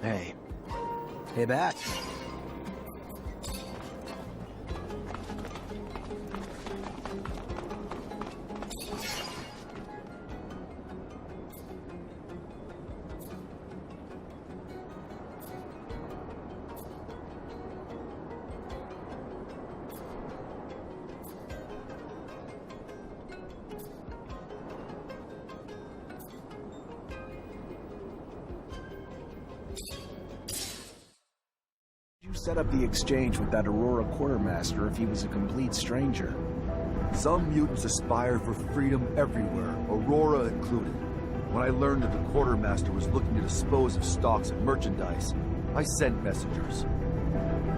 Hey. Hey, back. Set up the exchange with that Aurora quartermaster if he was a complete stranger. Some mutants aspire for freedom everywhere, Aurora included. When I learned that the quartermaster was looking to dispose of stocks of merchandise, I sent messengers.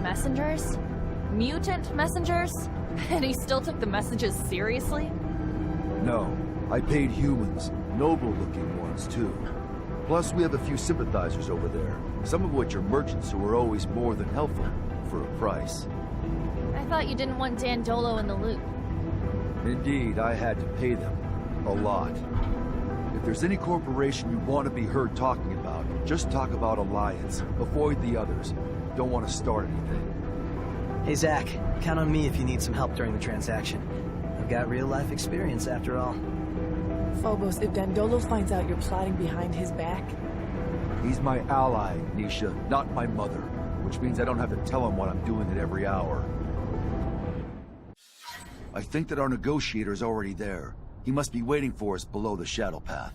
Messengers? Mutant messengers? And he still took the messages seriously? No, I paid humans, noble-looking ones too. Plus, we have a few sympathizers over there, some of which are merchants who are always more than helpful, for a price. I thought you didn't want Dandolo in the loop. Indeed, I had to pay them. A lot. If there's any corporation you want to be heard talking about, just talk about Alliance. Avoid the others. Don't want to start anything. Hey, Zach. Count on me if you need some help during the transaction. I've got real-life experience, after all. Phobos, if Dandolo finds out you're plotting behind his back... He's my ally, Nisha, not my mother. Which means I don't have to tell him what I'm doing at every hour. I think that our negotiator's already there. He must be waiting for us below the Shadow Path.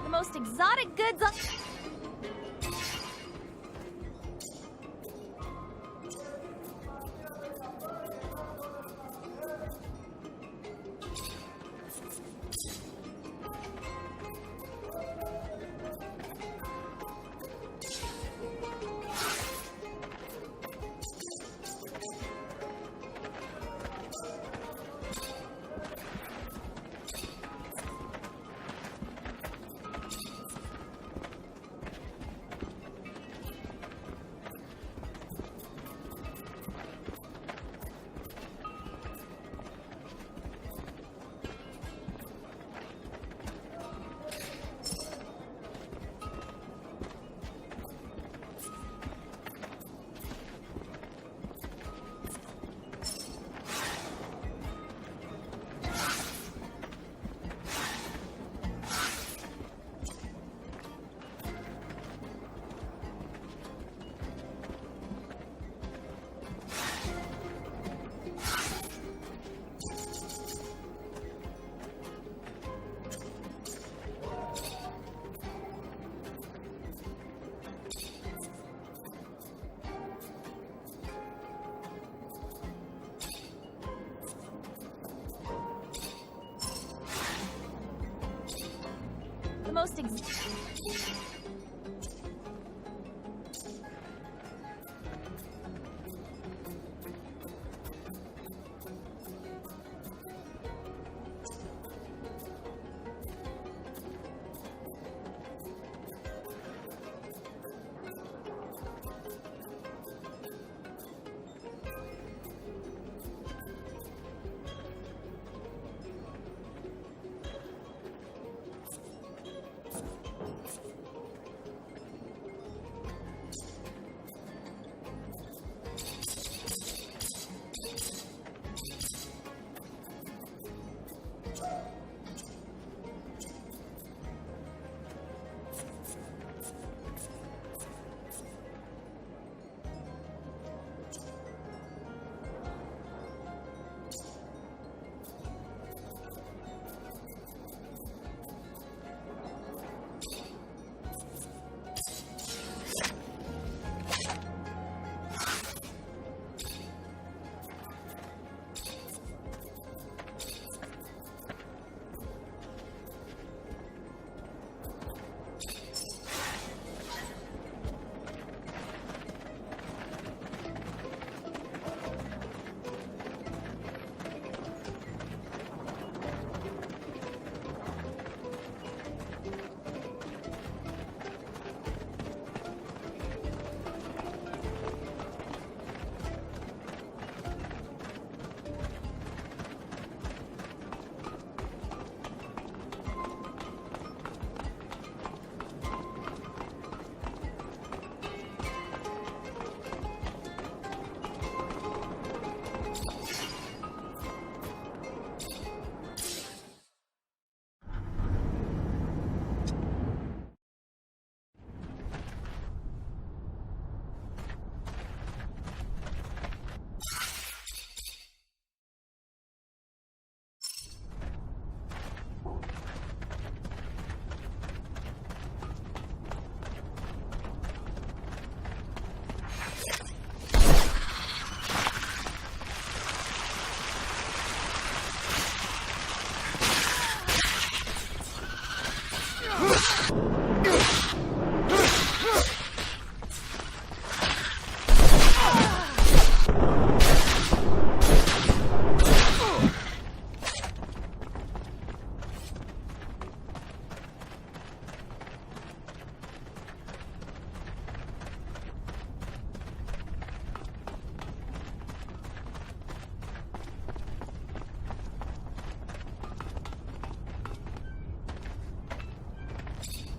Most exotic goods on... most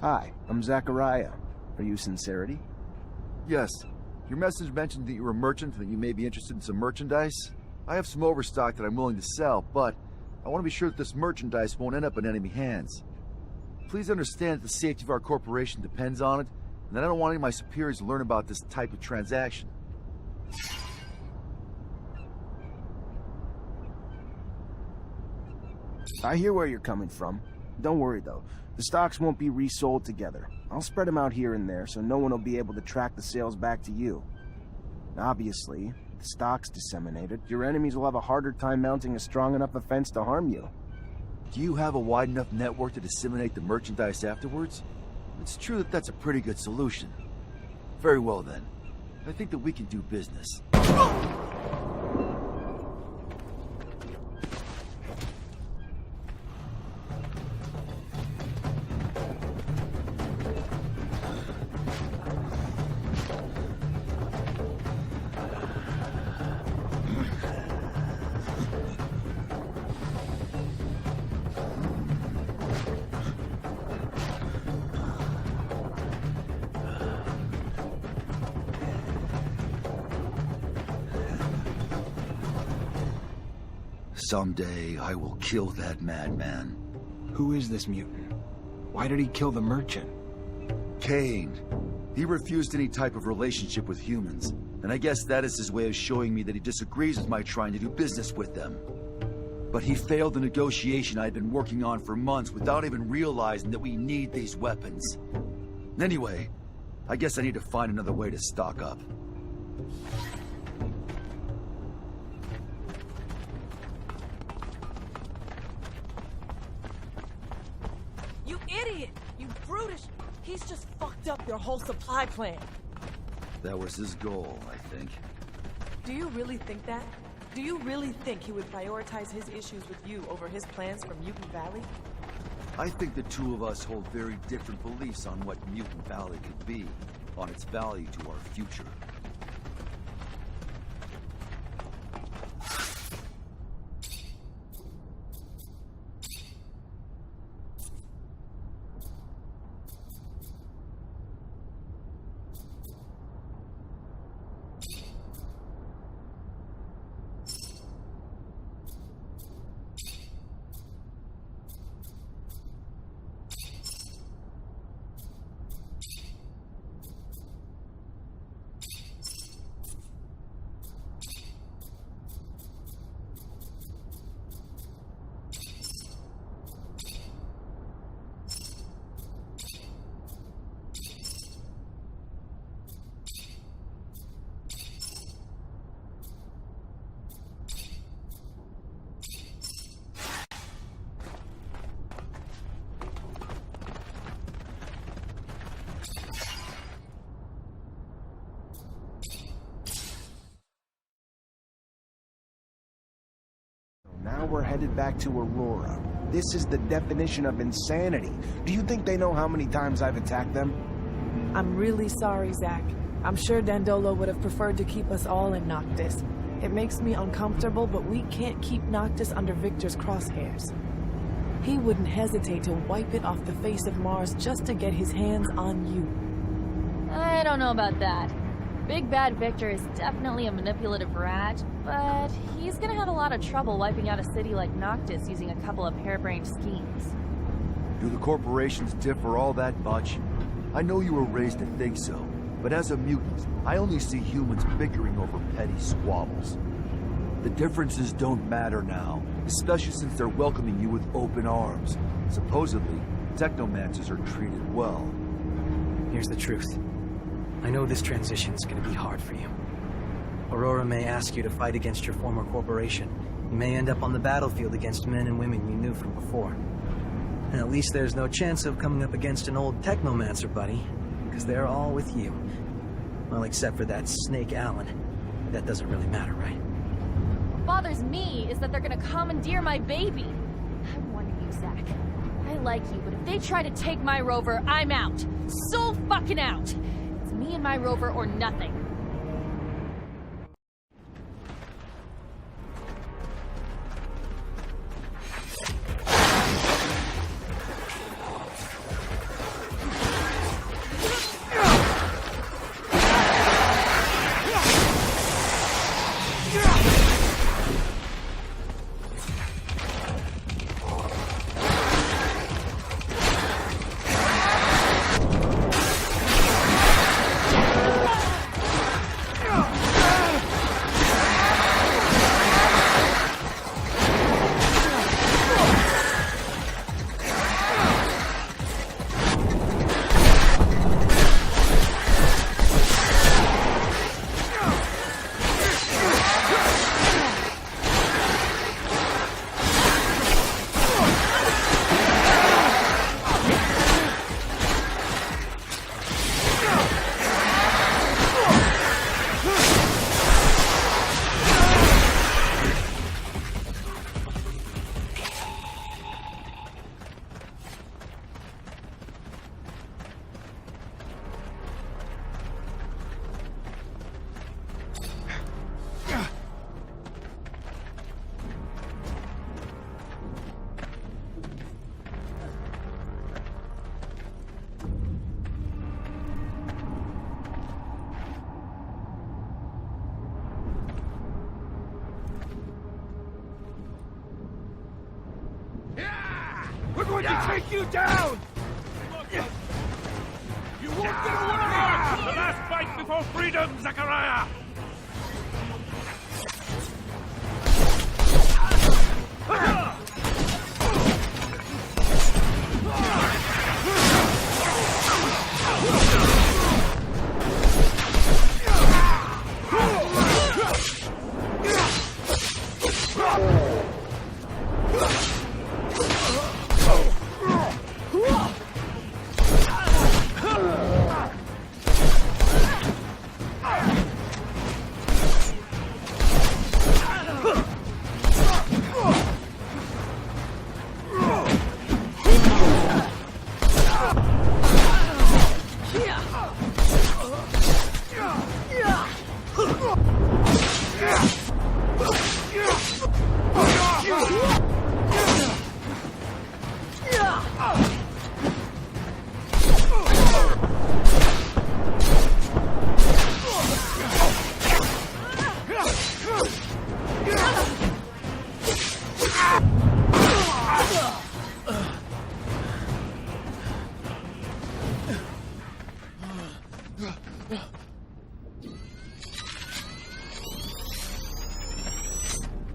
Hi, I'm Zachariah. Are you Sincerity? Yes. Your message mentioned that you're a merchant and that you may be interested in some merchandise. I have some overstock that I'm willing to sell, but I want to be sure that this merchandise won't end up in enemy hands. Please understand that the safety of our corporation depends on it, and that I don't want any of my superiors to learn about this type of transaction. I hear where you're coming from. Don't worry though, the stocks won't be resold together. I'll spread them out here and there so no one will be able to track the sales back to you. Obviously, if the stock's disseminated, your enemies will have a harder time mounting a strong enough offense to harm you. Do you have a wide enough network to disseminate the merchandise afterwards? It's true that that's a pretty good solution. Very well then. I think that we can do business. Someday I will kill that madman. Who is this mutant? Why did he kill the merchant? Kane. He refused any type of relationship with humans, and I guess that is his way of showing me that he disagrees with my trying to do business with them. But he failed the negotiation I had been working on for months without even realizing that we need these weapons. Anyway, I guess I need to find another way to stock up. You idiot! You brutish! He's just fucked up your whole supply plan. That was his goal, I think. Do you really think that? Do you really think he would prioritize his issues with you over his plans for Mutant Valley? I think the two of us hold very different beliefs on what Mutant Valley could be, on its value to our future. Now we're headed back to Aurora. This is the definition of insanity. Do you think they know how many times I've attacked them? I'm really sorry, Zach. I'm sure Dandolo would have preferred to keep us all in Noctis. It makes me uncomfortable, but we can't keep Noctis under Victor's crosshairs. He wouldn't hesitate to wipe it off the face of Mars just to get his hands on you. I don't know about that. Big Bad Victor is definitely a manipulative rat, but he's gonna have a lot of trouble wiping out a city like Noctis using a couple of harebrained schemes. Do the corporations differ all that much? I know you were raised to think so, but as a mutant, I only see humans bickering over petty squabbles. The differences don't matter now, especially since they're welcoming you with open arms. Supposedly, Technomancers are treated well. Here's the truth. I know this transition is going to be hard for you. Aurora may ask you to fight against your former corporation. You may end up on the battlefield against men and women you knew from before. And at least there's no chance of coming up against an old Technomancer buddy, because they're all with you. Well, except for that Snake Allen. That doesn't really matter, right? What bothers me is that they're gonna commandeer my baby. I'm warning you, Zach. I like you, but if they try to take my rover, I'm out. So fucking out! It's me and my rover or nothing. We're going to take you down! You won't get away! The last fight before freedom, Zachariah!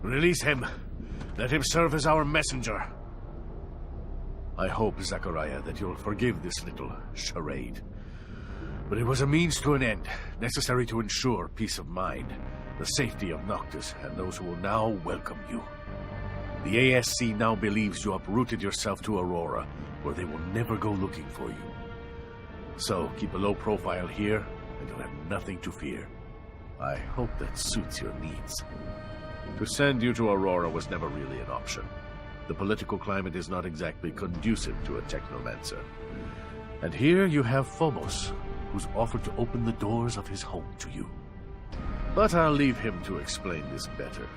Release him. Let him serve as our messenger. I hope, Zachariah, that you'll forgive this little charade. But it was a means to an end, necessary to ensure peace of mind, the safety of Noctis, and those who will now welcome you. The ASC now believes you uprooted yourself to Aurora, where they will never go looking for you. So, keep a low profile here, and you'll have nothing to fear. I hope that suits your needs. To send you to Aurora was never really an option. The political climate is not exactly conducive to a Technomancer. And here you have Phobos, who's offered to open the doors of his home to you. But I'll leave him to explain this better.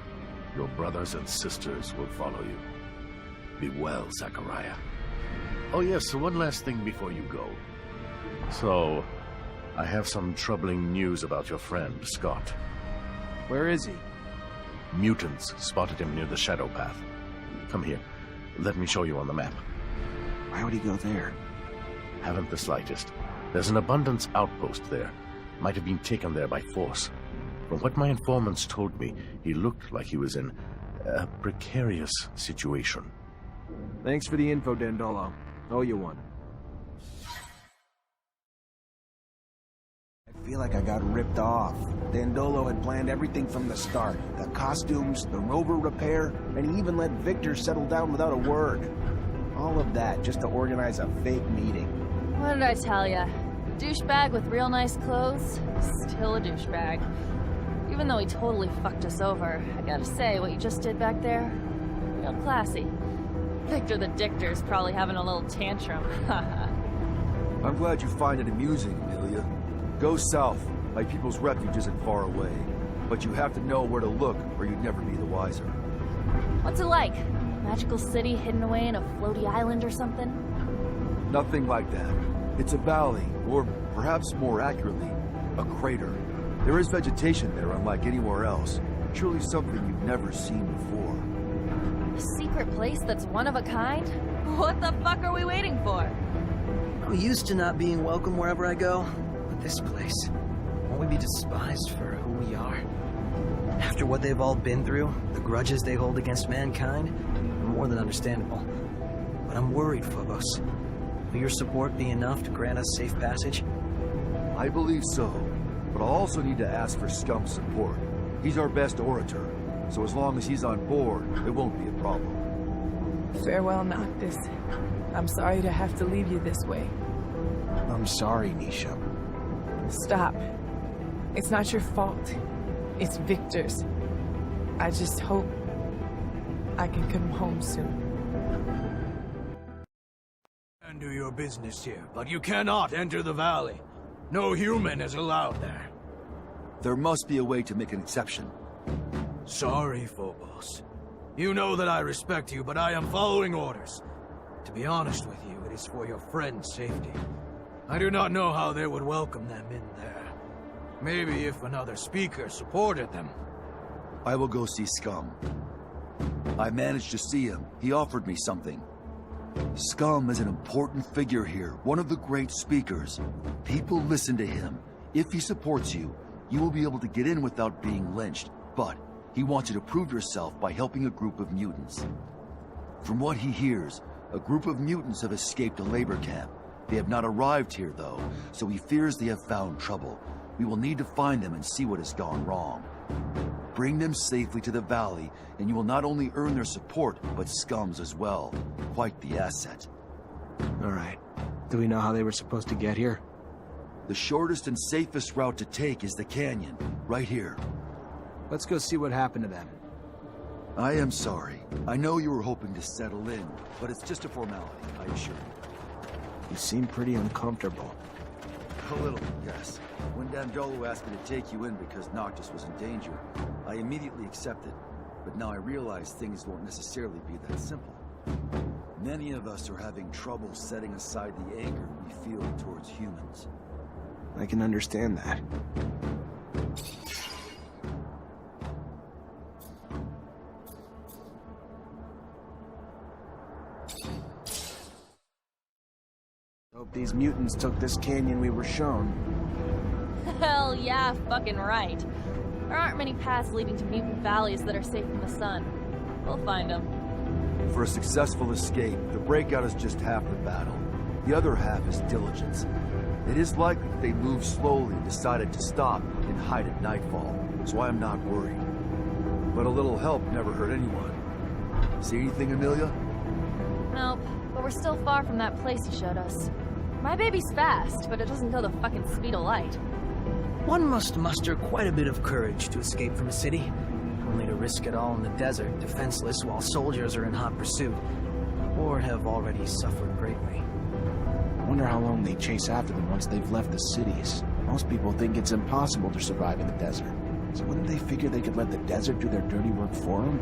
Your brothers and sisters will follow you. Be well, Zachariah. Oh yes, one last thing before you go. So, I have some troubling news about your friend, Scott. Where is he? Mutants spotted him near the Shadow Path. Come here. Let me show you on the map. Why would he go there? Haven't the slightest. There's an abundance outpost there. Might have been taken there by force. From what my informants told me, he looked like he was in a precarious situation. Thanks for the info, Dandolo. Owe you one. I feel like I got ripped off. Dandolo had planned everything from the start. The costumes, the rover repair, and he even let Victor settle down without a word. All of that just to organize a fake meeting. What did I tell ya? Douchebag with real nice clothes? Still a douchebag. Even though he totally fucked us over, I gotta say, what you just did back there, real classy. Victor the Dictor's probably having a little tantrum. I'm glad you find it amusing, Amelia. Go south. My people's refuge isn't far away. But you have to know where to look, or you'd never be the wiser. What's it like? Magical city hidden away in a floaty island or something? Nothing like that. It's a valley, or perhaps more accurately, a crater. There is vegetation there unlike anywhere else. Truly something you've never seen before. A secret place that's one of a kind? What the fuck are we waiting for? I'm used to not being welcome wherever I go. But this place, won't we be despised for who we are? After what they've all been through, the grudges they hold against mankind, more than understandable. But I'm worried, Phobos. Will your support be enough to grant us safe passage? I believe so, but I'll also need to ask for Scum's support. He's our best orator, so as long as he's on board, it won't be a problem. Farewell, Noctis. I'm sorry to have to leave you this way. I'm sorry, Nisha. Stop. It's not your fault. It's Victor's. I just hope I can come home soon. And do your business here, but you cannot enter the valley. No human is allowed there. There must be a way to make an exception. Sorry, Phobos. You know that I respect you, but I am following orders. To be honest with you, it is for your friend's safety. I do not know how they would welcome them in there. Maybe if another speaker supported them. I will go see Scum. I managed to see him. He offered me something. Scum is an important figure here, one of the great speakers. People listen to him. If he supports you, you will be able to get in without being lynched. But he wants you to prove yourself by helping a group of mutants. From what he hears, a group of mutants have escaped a labor camp. They have not arrived here, though, so he fears they have found trouble. We will need to find them and see what has gone wrong. Bring them safely to the valley, and you will not only earn their support, but Scum's as well. Quite the asset. All right. Do we know how they were supposed to get here? The shortest and safest route to take is the canyon, right here. Let's go see what happened to them. I am sorry. I know you were hoping to settle in, but it's just a formality, I assure you. You seem pretty uncomfortable. A little, yes. When Dandolo asked me to take you in because Noctis was in danger, I immediately accepted. But now I realize things won't necessarily be that simple. Many of us are having trouble setting aside the anger we feel towards humans. I can understand that. Hope these mutants took this canyon we were shown. Hell yeah, fucking right. There aren't many paths leading to mutant valleys that are safe from the sun. We'll find them. For a successful escape, the breakout is just half the battle. The other half is diligence. It is likely that they moved slowly and decided to stop and hide at nightfall, so I am not worried. But a little help never hurt anyone. See anything, Amelia? Nope, but we're still far from that place you showed us. My baby's fast, but it doesn't go the fucking speed of light. One must muster quite a bit of courage to escape from a city, only to risk it all in the desert, defenseless while soldiers are in hot pursuit, or have already suffered greatly. I wonder how long they chase after them once they've left the cities. Most people think it's impossible to survive in the desert. So wouldn't they figure they could let the desert do their dirty work for them?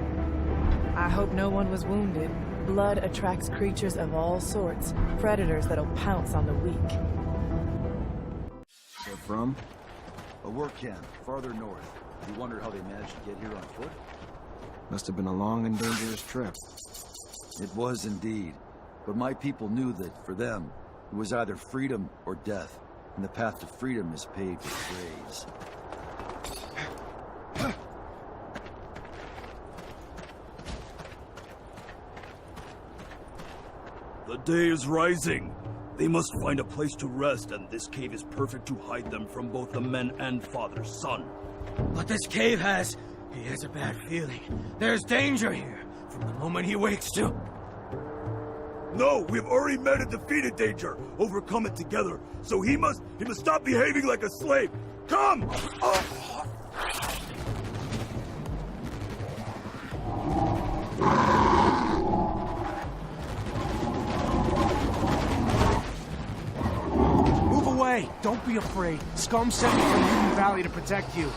I hope no one was wounded. Blood attracts creatures of all sorts, predators that'll pounce on the weak. They're from? A work camp, farther north. You wonder how they managed to get here on foot? Must have been a long and dangerous trip. It was indeed. But my people knew that, for them, it was either freedom or death. And the path to freedom is paved with graves. The day is rising. They must find a place to rest, and this cave is perfect to hide them from both the men and father's son. But this cave has... He has a bad feeling. There's danger here, from the moment he wakes to... No, we've already met and defeated danger, overcome it together. So he must stop behaving like a slave. Come! Move away! Don't be afraid. Scum sent me from Mutant Valley to protect you.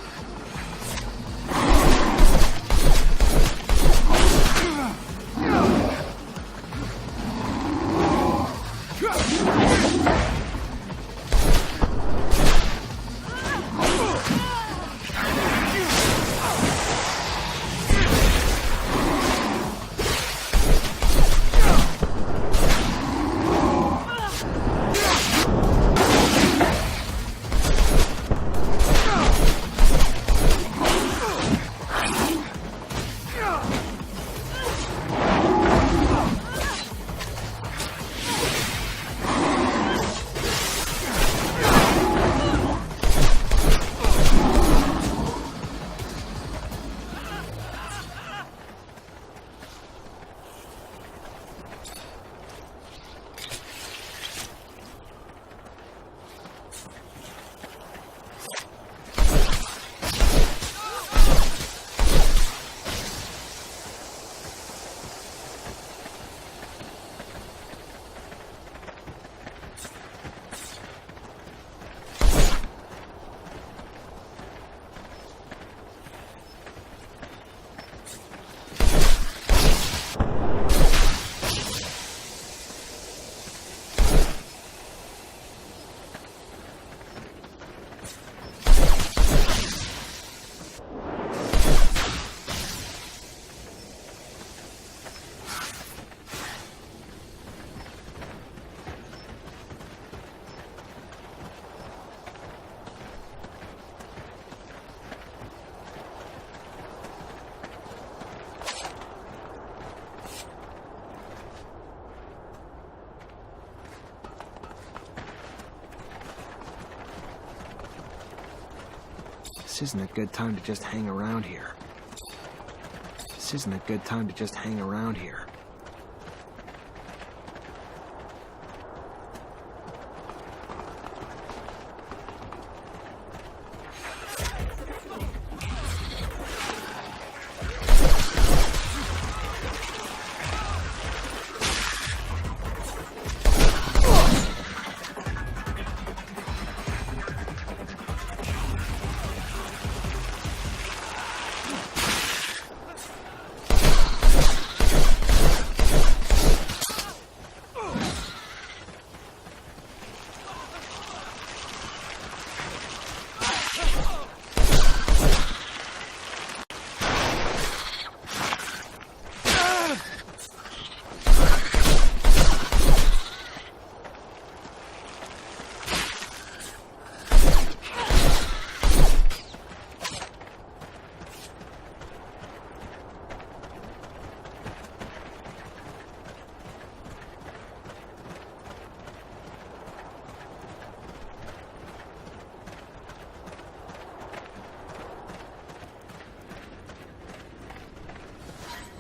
This isn't a good time to just hang around here. This isn't a good time to just hang around here.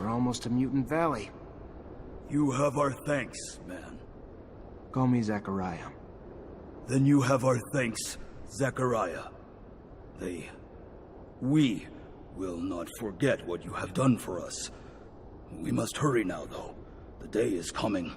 We're almost to Mutant Valley. You have our thanks, man. Call me Zachariah. Then you have our thanks, Zachariah. We will not forget what you have done for us. We must hurry now, though. The day is coming.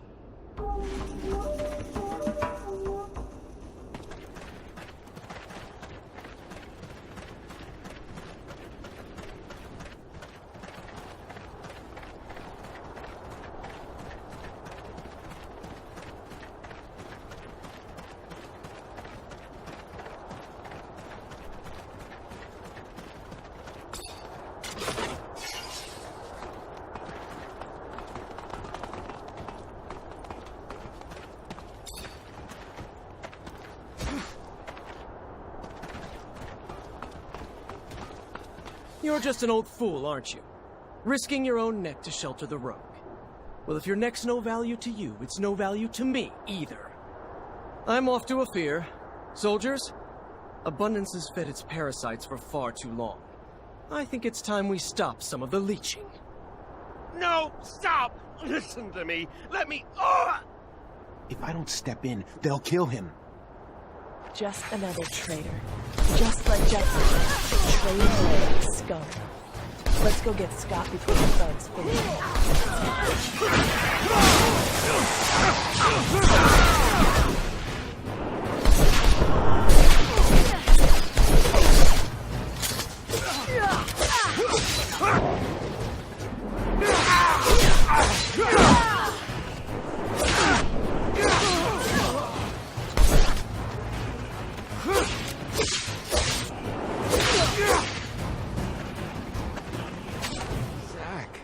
You're just an old fool, aren't you? Risking your own neck to shelter the rogue. Well, if your neck's no value to you, it's no value to me either. I'm off to Ophir. Soldiers, Abundance has fed its parasites for far too long. I think it's time we stop some of the leeching. No, stop! Listen to me. Let me... If I don't step in, they'll kill him. Just another traitor. Just like Jefferson. Traitor away, scum. Let's go get Scott before the thugs finish. Zach,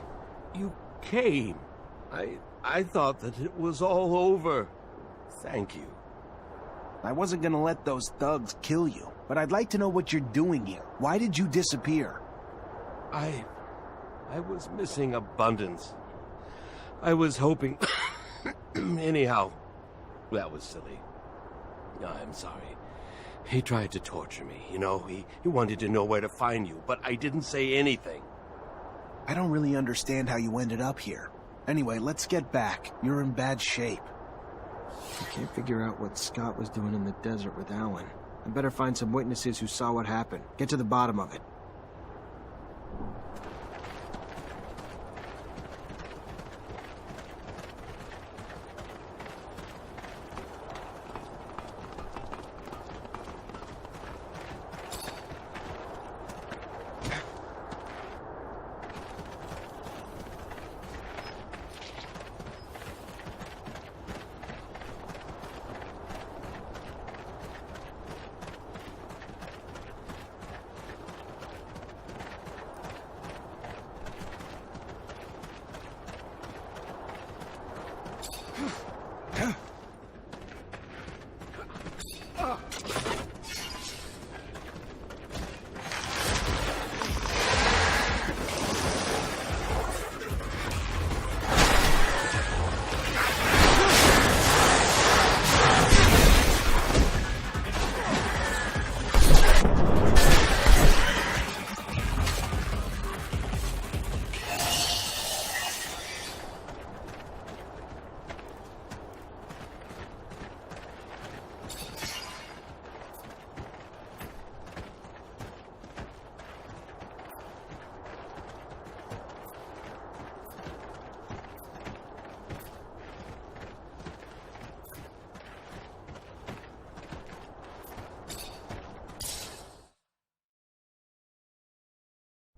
you came. I thought that it was all over. Thank you. I wasn't gonna let those thugs kill you, but I'd like to know what you're doing here. Why did you disappear? I was missing Abundance. I was hoping... Anyhow, that was silly. I'm sorry. He tried to torture me, you know? He wanted to know where to find you, but I didn't say anything. I don't really understand how you ended up here. Anyway, let's get back. You're in bad shape. I can't figure out what Scott was doing in the desert with Alan. I better find some witnesses who saw what happened. Get to the bottom of it.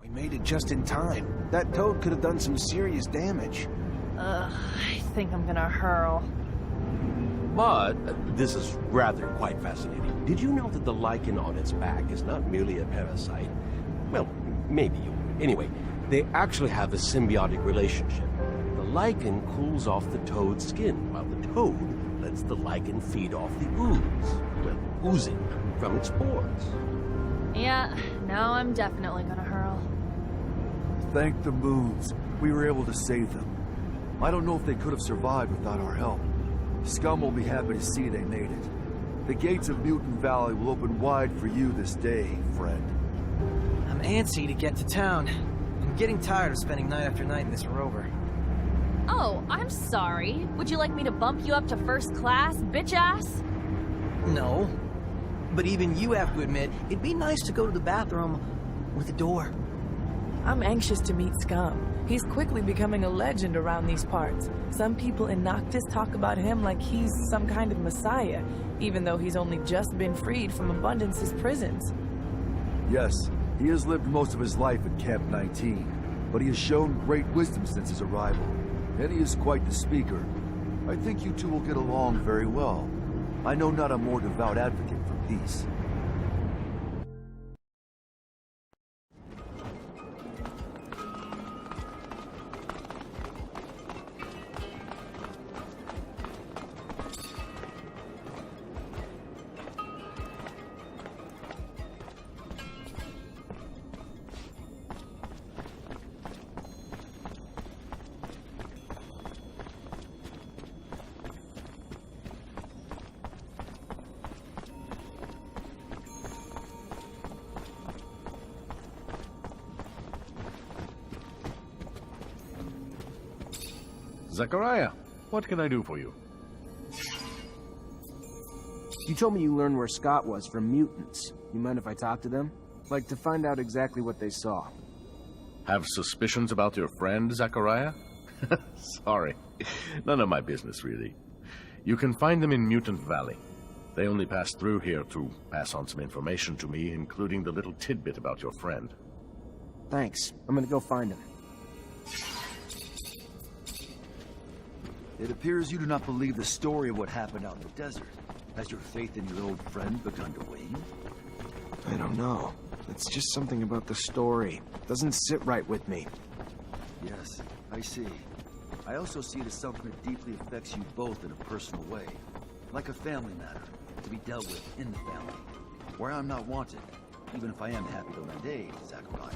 We made it just in time. That toad could have done some serious damage. I think I'm gonna hurl. But this is rather quite fascinating. Did you know that the lichen on its back is not merely a parasite? Well, maybe you would. Anyway, they actually have a symbiotic relationship. The lichen cools off the toad's skin, while the toad lets the lichen feed off the ooze. Well, oozing from its pores. Yeah, now I'm definitely gonna hurl. Thank the moons. We were able to save them. I don't know if they could have survived without our help. Scum will be happy to see they made it. The gates of Mutant Valley will open wide for you this day, friend. I'm antsy to get to town. I'm getting tired of spending night after night in this rover. Oh, I'm sorry. Would you like me to bump you up to first class, bitch ass? No. But even you have to admit, it'd be nice to go to the bathroom with a door. I'm anxious to meet Scum. He's quickly becoming a legend around these parts. Some people in Noctis talk about him like he's some kind of messiah, even though he's only just been freed from Abundance's prisons. Yes, he has lived most of his life at Camp 19, but he has shown great wisdom since his arrival, and he is quite the speaker. I think you two will get along very well. I know not a more devout advocate for peace. Zachariah, what can I do for you? You told me you learned where Scott was from mutants. You mind if I talk to them? Like to find out exactly what they saw. Have suspicions about your friend, Zachariah? Sorry. None of my business, really. You can find them in Mutant Valley. They only passed through here to pass on some information to me, including the little tidbit about your friend. Thanks. I'm gonna go find him. It appears you do not believe the story of what happened out in the desert. Has your faith in your old friend begun to wane? I don't know. It's just something about the story. Doesn't sit right with me. Yes, I see. I also see it as something that deeply affects you both in a personal way. Like a family matter, to be dealt with in the family. Where I'm not wanted, even if I am happy to lend aid, Zachariah.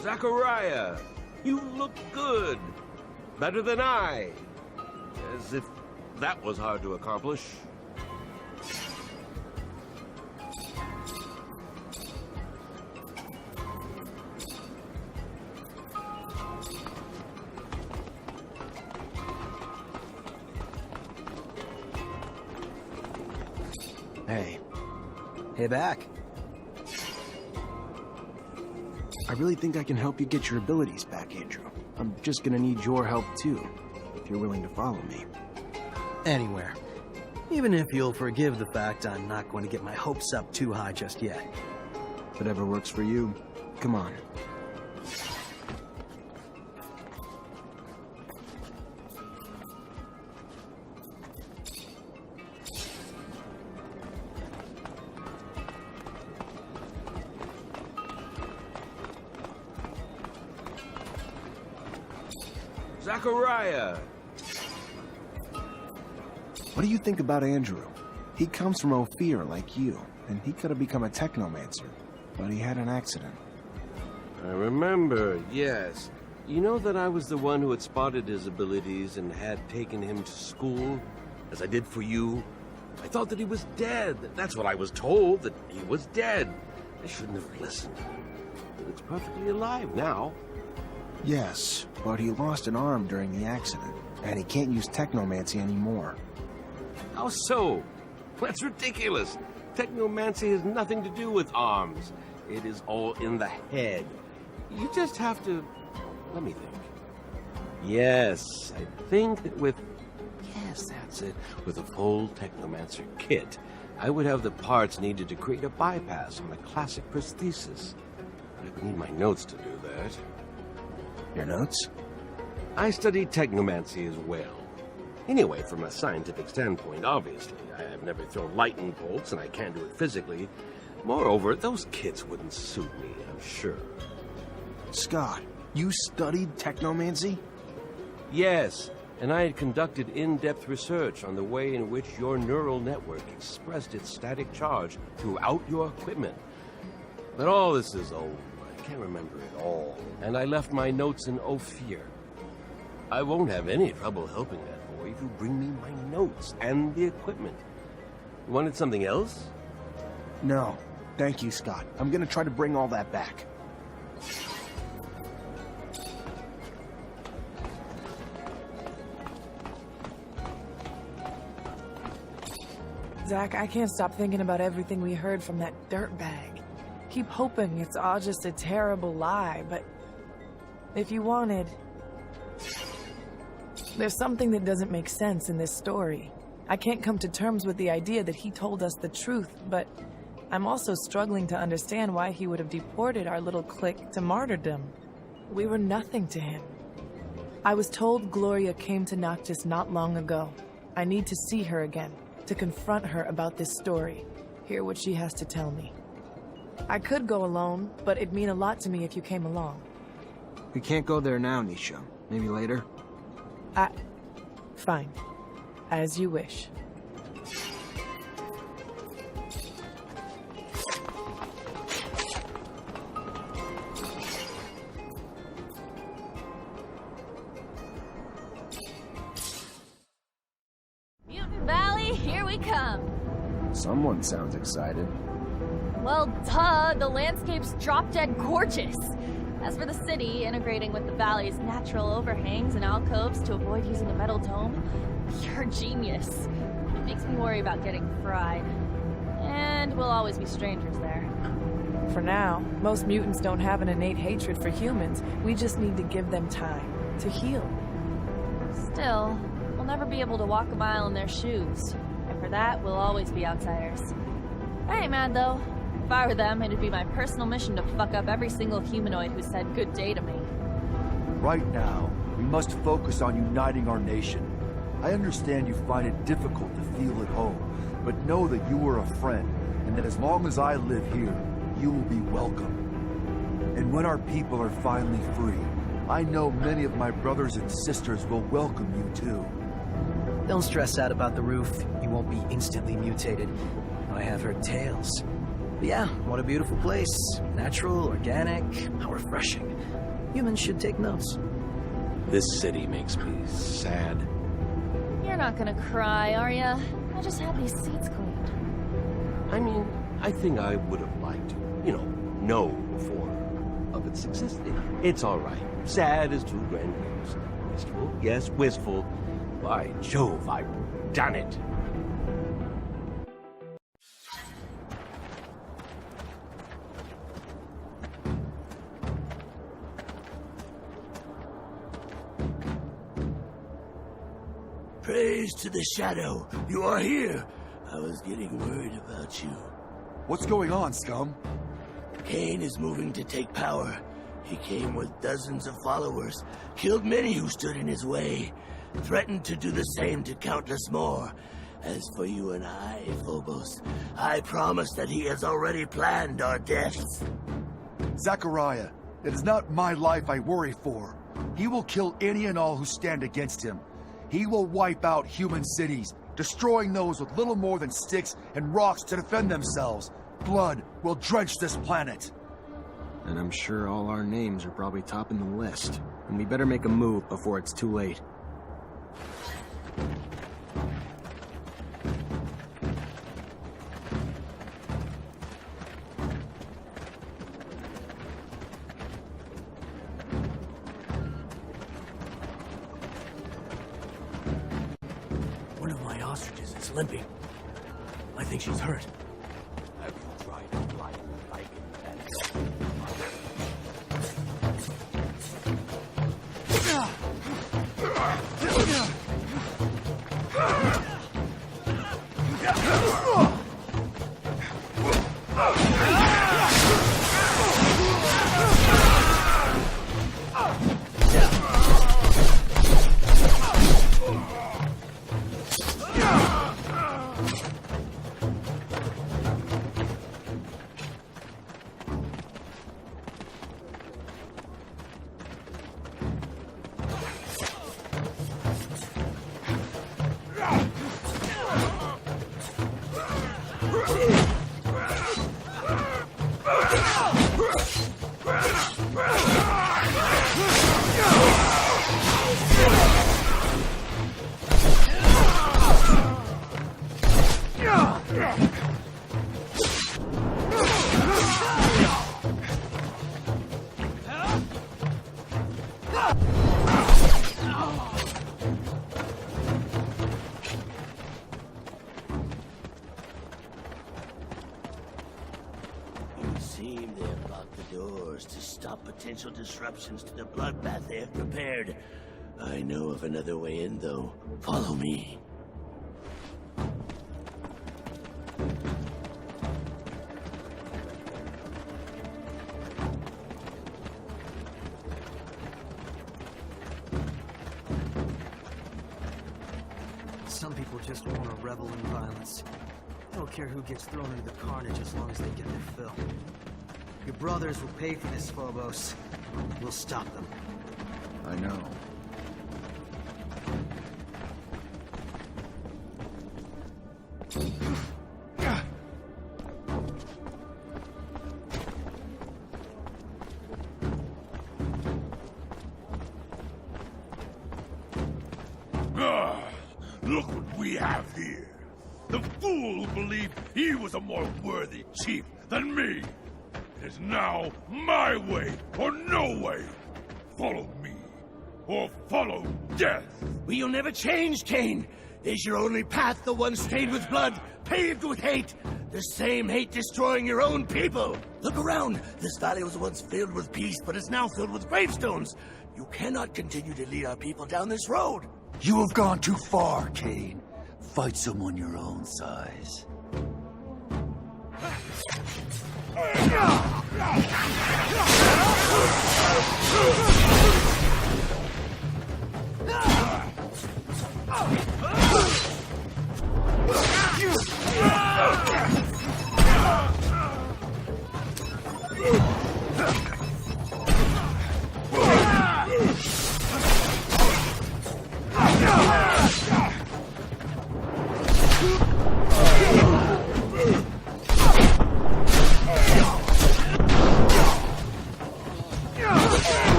Zachariah, you look good. Better than I. As if that was hard to accomplish. Hey, back. I really think I can help you get your abilities back, Andrew. I'm just gonna need your help too, if you're willing to follow me. Anywhere. Even if you'll forgive the fact I'm not going to get my hopes up too high just yet. Whatever works for you. Come on. Zachariah! What do you think about Andrew? He comes from Ophir like you, and he could have become a Technomancer, but he had an accident. I remember, yes. You know that I was the one who had spotted his abilities and had taken him to school, as I did for you? I thought that he was dead. That's what I was told, that he was dead. I shouldn't have listened. He looks perfectly alive now. Yes, but he lost an arm during the accident, and he can't use Technomancy anymore. How so? That's ridiculous. Technomancy has nothing to do with arms. It is all in the head. You just have to... Let me think. Yes, I think that with... Yes, that's it. With a full Technomancer kit, I would have the parts needed to create a bypass on a classic prosthesis. I would need my notes to do that. Your notes? I studied Technomancy as well. Anyway, from a scientific standpoint, obviously. I've never thrown lightning bolts, and I can't do it physically. Moreover, those kits wouldn't suit me, I'm sure. Scott, you studied Technomancy? Yes, and I had conducted in-depth research on the way in which your neural network expressed its static charge throughout your equipment. But all this is old. I can't remember it all. And I left my notes in Ophir. I won't have any trouble helping that boy. Valley to bring me my notes and the equipment. You wanted something else? No. Thank you, Scott. I'm gonna try to bring all that back. Zach, I can't stop thinking about everything we heard from that dirtbag. Keep hoping it's all just a terrible lie, but if you wanted... There's something that doesn't make sense in this story. I can't come to terms with the idea that he told us the truth, but I'm also struggling to understand why he would have deported our little clique to martyrdom. We were nothing to him. I was told Gloria came to Noctis not long ago. I need to see her again, to confront her about this story, hear what she has to tell me. I could go alone, but it'd mean a lot to me if you came along. We can't go there now, Nisha. Maybe later? Fine. As you wish. Mutant Valley, here we come. Someone sounds excited. Well, duh, the landscape's drop-dead gorgeous. As for the city, integrating with the valley's natural overhangs and alcoves to avoid using a metal dome, you're a genius. It makes me worry about getting fried. And we'll always be strangers there. For now, most mutants don't have an innate hatred for humans. We just need to give them time to heal. Still, we'll never be able to walk a mile in their shoes. And for that, we'll always be outsiders. I ain't mad, though. If I were them, it'd be my personal mission to fuck up every single humanoid who said good day to me. Right now, we must focus on uniting our nation. I understand you find it difficult to feel at home, but know that you are a friend, and that as long as I live here, you will be welcome. And when our people are finally free, I know many of my brothers and sisters will welcome you too. Don't stress out about the roof. You won't be instantly mutated. I have heard tales. But yeah, what a beautiful place. Natural, organic, how refreshing. Humans should take notes. This city makes me sad. You're not gonna cry, are ya? I just had these seats cleaned. I mean, I think I would have liked to, know before of its existing. It's all right. Sad is too grandiose. Wistful? Yes, wistful. By Jove, I've done it. Praise to the Shadow. You are here. I was getting worried about you. What's going on, scum? Kane is moving to take power. He came with dozens of followers, killed many who stood in his way, threatened to do the same to countless more. As for you and I, Phobos, I promise that he has already planned our deaths. Zachariah, it is not my life I worry for. He will kill any and all who stand against him. He will wipe out human cities, destroying those with little more than sticks and rocks to defend themselves. Blood will drench this planet. And I'm sure all our names are probably topping the list. And we better make a move before it's too late. One of my ostriches is limping. I think she's hurt. Have you tried to fly like that? yours to stop potential disruptions to the bloodbath they have prepared. I know of another way in, though. Follow me. Some people just want to revel in violence. They don't care who gets thrown into the carnage as long as they get their fill. Your brothers will pay for this, Phobos. We'll stop them. I know. Look what we have here. The fool who believed he was a more worthy chief than me. It is now my way or no way. Follow me, or follow death. Will you never change, Cain? Is your only path the one stained with blood, paved with hate? The same hate destroying your own people. Look around. This valley was once filled with peace, but is now filled with gravestones. You cannot continue to lead our people down this road. You have gone too far, Cain. Fight someone your own size.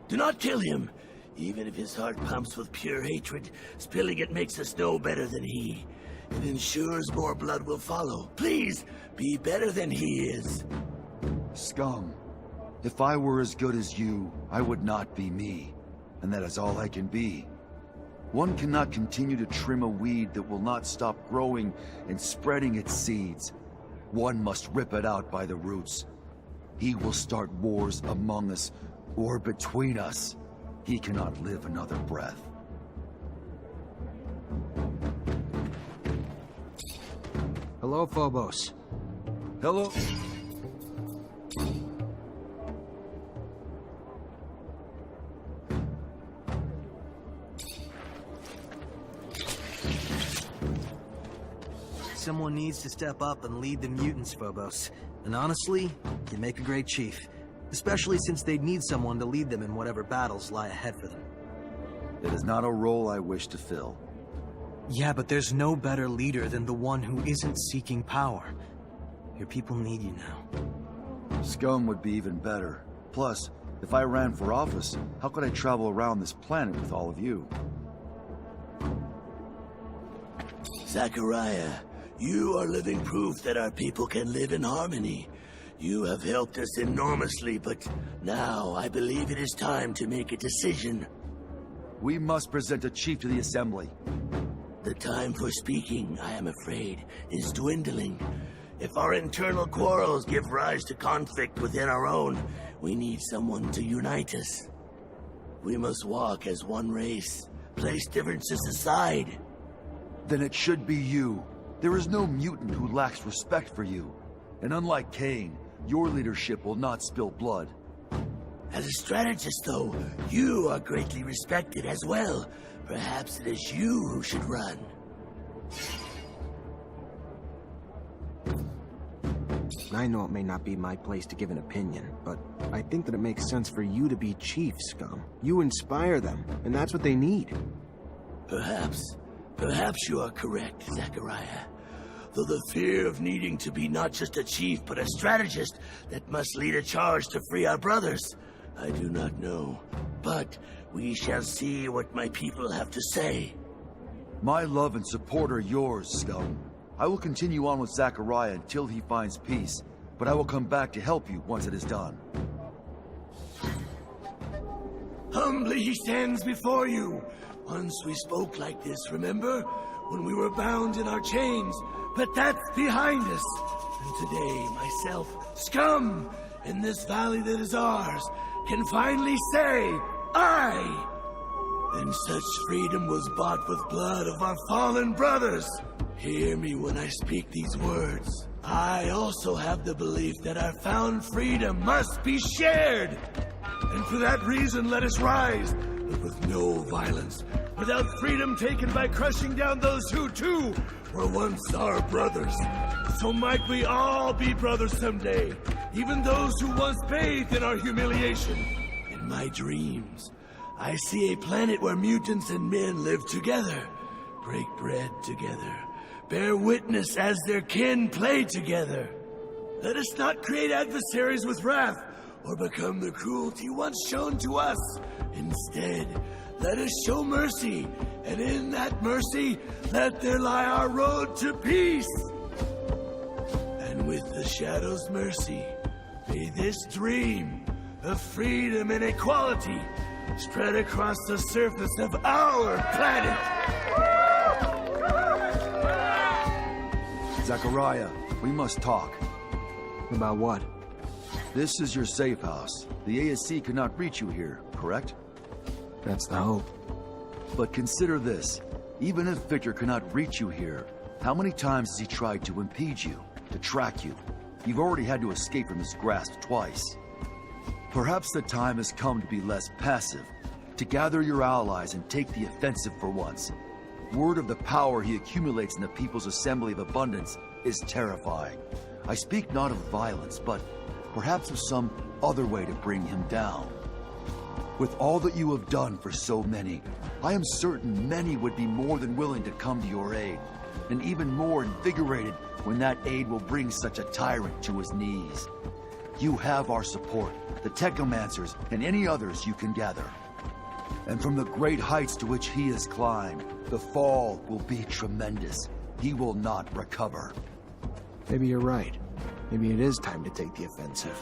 Do not kill him. Even if his heart pumps with pure hatred, spilling it makes us no better than he. It ensures more blood will follow. Please, be better than he is. Scum. If I were as good as you, I would not be me. And that is all I can be. One cannot continue to trim a weed that will not stop growing and spreading its seeds. One must rip it out by the roots. He will start wars among us, or between us. He cannot live another breath. Hello, Phobos. Hello? Someone needs to step up and lead the mutants, Phobos. And honestly, you make a great chief. Especially since they'd need someone to lead them in whatever battles lie ahead for them. It is not a role I wish to fill. Yeah, but there's no better leader than the one who isn't seeking power. Your people need you now. Scum would be even better. Plus, if I ran for office, how could I travel around this planet with all of you? Zachariah, you are living proof that our people can live in harmony. You have helped us enormously, but now I believe it is time to make a decision. We must present a chief to the Assembly. The time for speaking, I am afraid, is dwindling. If our internal quarrels give rise to conflict within our own, we need someone to unite us. We must walk as one race, place differences aside. Then it should be you. There is no mutant who lacks respect for you. And unlike Cain, your leadership will not spill blood. As a strategist, though, you are greatly respected as well. Perhaps it is you who should run. I know it may not be my place to give an opinion, but I think that it makes sense for you to be chief, Scum. You inspire them, and that's what they need. Perhaps. Perhaps you are correct, Zachariah. Though the fear of needing to be not just a chief, but a strategist that must lead a charge to free our brothers, I do not know. But we shall see what my people have to say. My love and support are yours, scum. I will continue on with Zachariah until he finds peace, but I will come back to help you once it is done. Humbly he stands before you. Once we spoke like this, remember? When we were bound in our chains. But that's behind us. And today, myself, scum, in this valley that is ours, can finally say, I! And such freedom was bought with blood of our fallen brothers. Hear me when I speak these words. I also have the belief that our found freedom must be shared. And for that reason, let us rise, but with no violence, without freedom taken by crushing down those who, too, were once our brothers. So might we all be brothers someday, even those who once bathed in our humiliation. In my dreams, I see a planet where mutants and men live together, break bread together, bear witness as their kin play together. Let us not create adversaries with wrath, or become the cruelty once shown to us. Instead, let us show mercy, and in that mercy, let there lie our road to peace. And with the Shadow's mercy, may this dream of freedom and equality spread across the surface of our planet. Zachariah, we must talk. About what? This is your safe house. The ASC could not reach you here, correct? That's the hope. But consider this. Even if Victor cannot reach you here, how many times has he tried to impede you, to track you? You've already had to escape from his grasp twice. Perhaps the time has come to be less passive, to gather your allies and take the offensive for once. Word of the power he accumulates in the People's Assembly of Abundance is terrifying. I speak not of violence, but perhaps of some other way to bring him down. With all that you have done for so many, I am certain many would be more than willing to come to your aid, and even more invigorated when that aid will bring such a tyrant to his knees. You have our support, the Technomancers, and any others you can gather. And from the great heights to which he has climbed, the fall will be tremendous. He will not recover. Maybe you're right. Maybe it is time to take the offensive.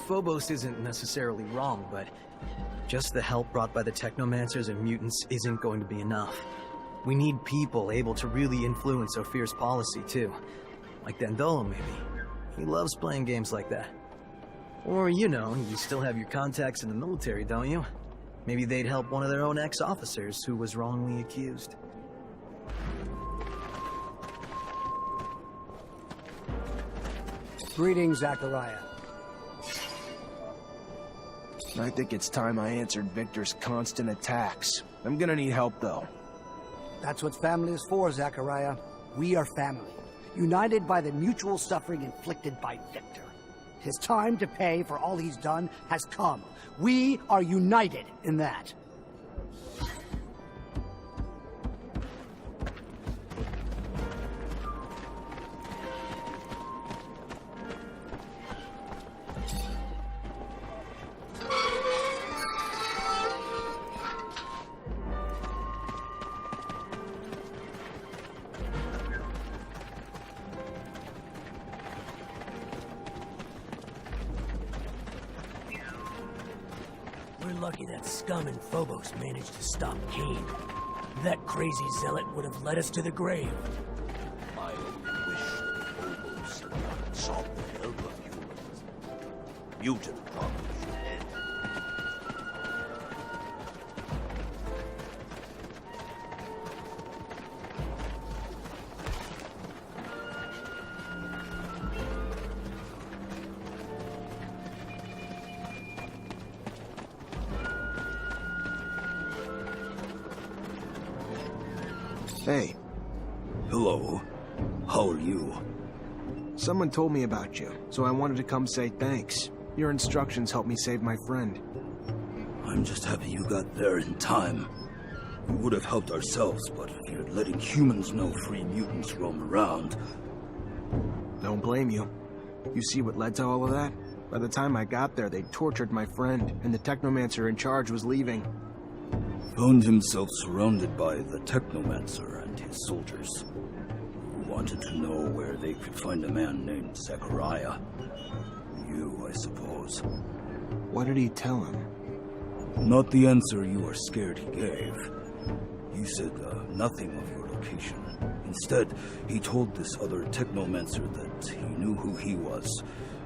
Phobos isn't necessarily wrong, but just the help brought by the Technomancers and mutants isn't going to be enough. We need people able to really influence Ophir's policy, too. Like Dandolo, maybe. He loves playing games like that. Or, you know, you still have your contacts in the military, don't you? Maybe they'd help one of their own ex-officers who was wrongly accused. Greetings, Zachariah. I think it's time I answered Victor's constant attacks. I'm gonna need help, though. That's what family is for, Zachariah. We are family, united by the mutual suffering inflicted by Victor. His time to pay for all he's done has come. We are united in that. We're lucky that scum in Phobos managed to stop Cain. That crazy zealot would have led us to the grave. I wish Phobos had not sought the help of humans. Mutant problems should end. Hey, Hello. How are you? someone told me about you, so I wanted to come say thanks. Your instructions helped me save my friend. I'm just happy you got there in time. We would have helped ourselves, but feared letting humans know free mutants roam around. Don't blame you. You see what led to all of that? By the time I got there, they tortured my friend, and the Technomancer in charge was leaving. Found himself surrounded by the Technomancer and his soldiers, who wanted to know where they could find a man named Zachariah. You, I suppose. What did he tell him? Not the answer you are scared he gave. He said nothing of your location. Instead, he told this other Technomancer that he knew who he was,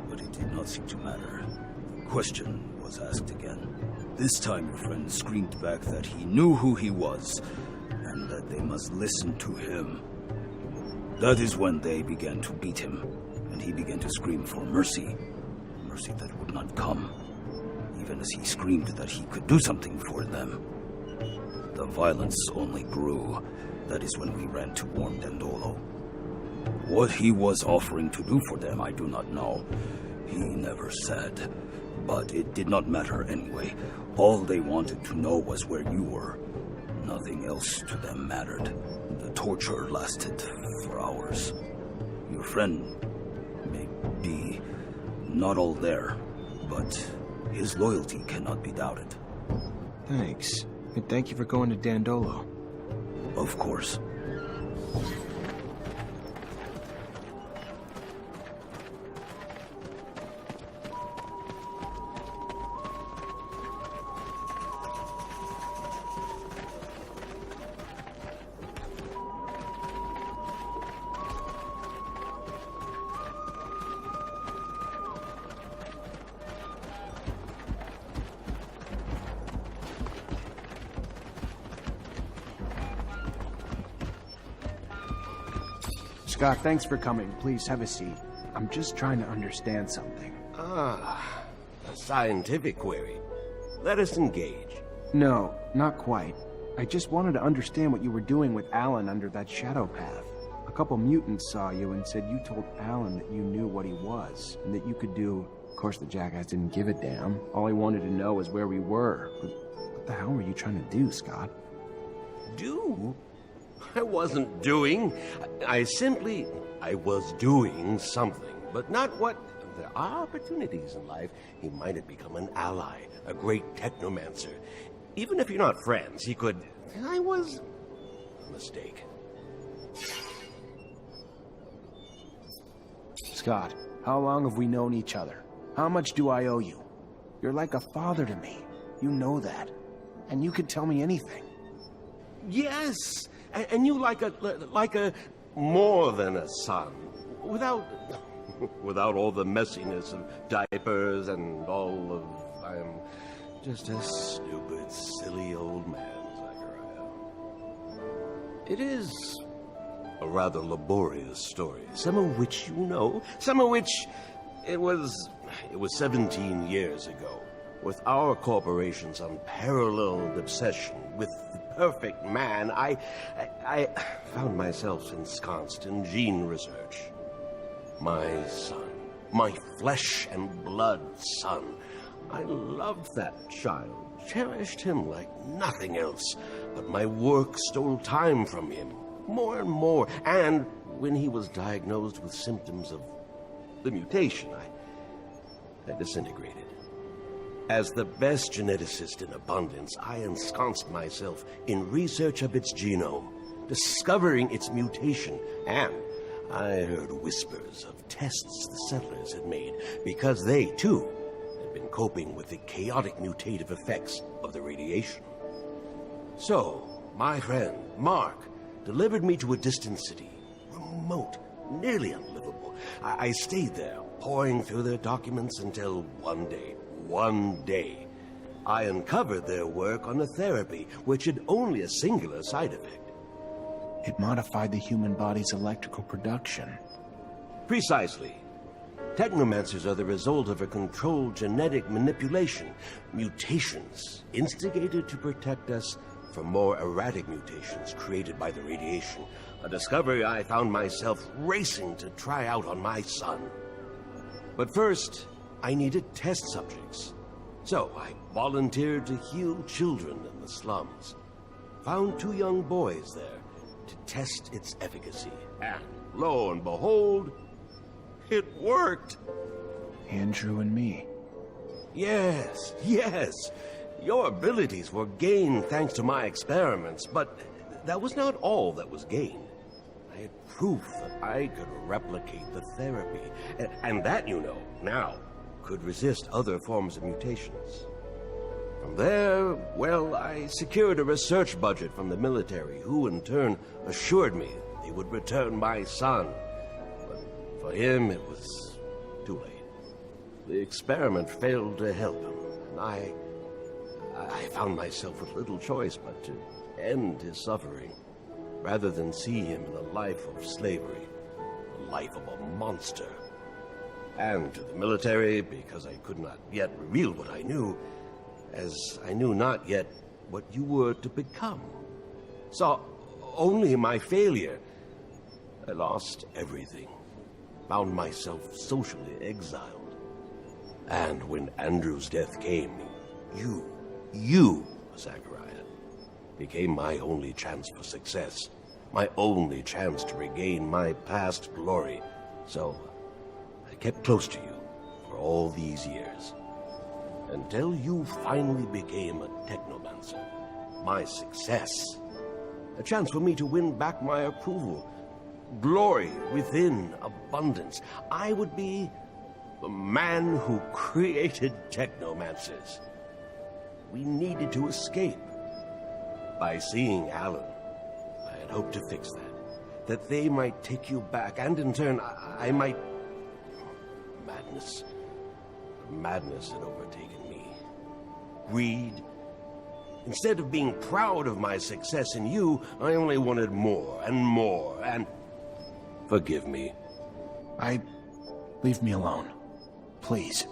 but it did not seem to matter. The question was asked again. This time your friend screamed back that he knew who he was, and that they must listen to him. That is when they began to beat him, and he began to scream for mercy. Mercy that would not come, even as he screamed that he could do something for them. The violence only grew. That is when we ran to warn Dandolo. What he was offering to do for them, I do not know. He never said. But it did not matter anyway. All they wanted to know was where you were. Nothing else to them mattered. The torture lasted for hours. Your friend may be not all there, but his loyalty cannot be doubted. Thanks. And thank you for going to Dandolo. Of course. Scott, thanks for coming. Please have a seat. I'm just trying to understand something. Ah, a scientific query. Let us engage. No, not quite. I just wanted to understand what you were doing with Alan under that shadow path. A couple mutants saw you and said you told Alan that you knew what he was, and that you could do... Of course, the jackass didn't give a damn. All he wanted to know was where we were. But what the hell were you trying to do, Scott? Do? I wasn't doing. I was doing something, but not what... There are opportunities in life. He might have become an ally, a great Technomancer. Even if you're not friends, he could... I was... a mistake. Scott, how long have we known each other? How much do I owe you? You're like a father to me. You know that. And you can tell me anything. Yes, and you like a more than a son, without all the messiness of diapers and all of... I am just a stupid, silly old man, Zachariah. It is a rather laborious story, some of which you know, some of which it was 17 years ago, with our corporation's unparalleled obsession with the perfect man. I found myself ensconced in gene research. My son, my flesh and blood son. I loved that child, cherished him like nothing else, but my work stole time from him, more and more, and when he was diagnosed with symptoms of the mutation, I disintegrated. As the best geneticist in abundance, I ensconced myself in research of its genome, discovering its mutation, and I heard whispers of tests the settlers had made, because they, too, had been coping with the chaotic mutative effects of the radiation. So, my friend, Mark, delivered me to a distant city, remote, nearly unlivable. I stayed there, poring through their documents until one day, I uncovered their work on a therapy which had only a singular side effect. It modified the human body's electrical production. Precisely. Technomancers are the result of a controlled genetic manipulation. Mutations instigated to protect us from more erratic mutations created by the radiation. A discovery I found myself racing to try out on my son. But first, I needed test subjects. So I volunteered to heal children in the slums. found 2 young boys there to test its efficacy. And lo and behold, it worked. Andrew and me. Yes, yes. Your abilities were gained thanks to my experiments, but that was not all that was gained. I had proof that I could replicate the therapy, and that, you know, now could resist other forms of mutations. From there, well, I secured a research budget from the military, who in turn assured me they would return my son. But for him, it was too late. The experiment failed to help him, and I found myself with little choice but to end his suffering, rather than see him in a life of slavery, a life of a monster. And to the military, because I could not yet reveal what I knew, as I knew not yet what you were to become. Saw only my failure. I lost everything, found myself socially exiled. And when Andrew's death came, you, Zachariah, became my only chance for success, my only chance to regain my past glory. So I kept close to you for all these years, until you finally became a Technomancer. My success. A chance for me to win back my approval. Glory within abundance. I would be the man who created Technomancers. We needed to escape. By seeing Alan, I had hoped to fix that. That they might take you back, and in turn, I might... Madness had overtaken me. Greed. Instead of being proud of my success in you, I only wanted more and more, and... Forgive me. Leave me alone. Please.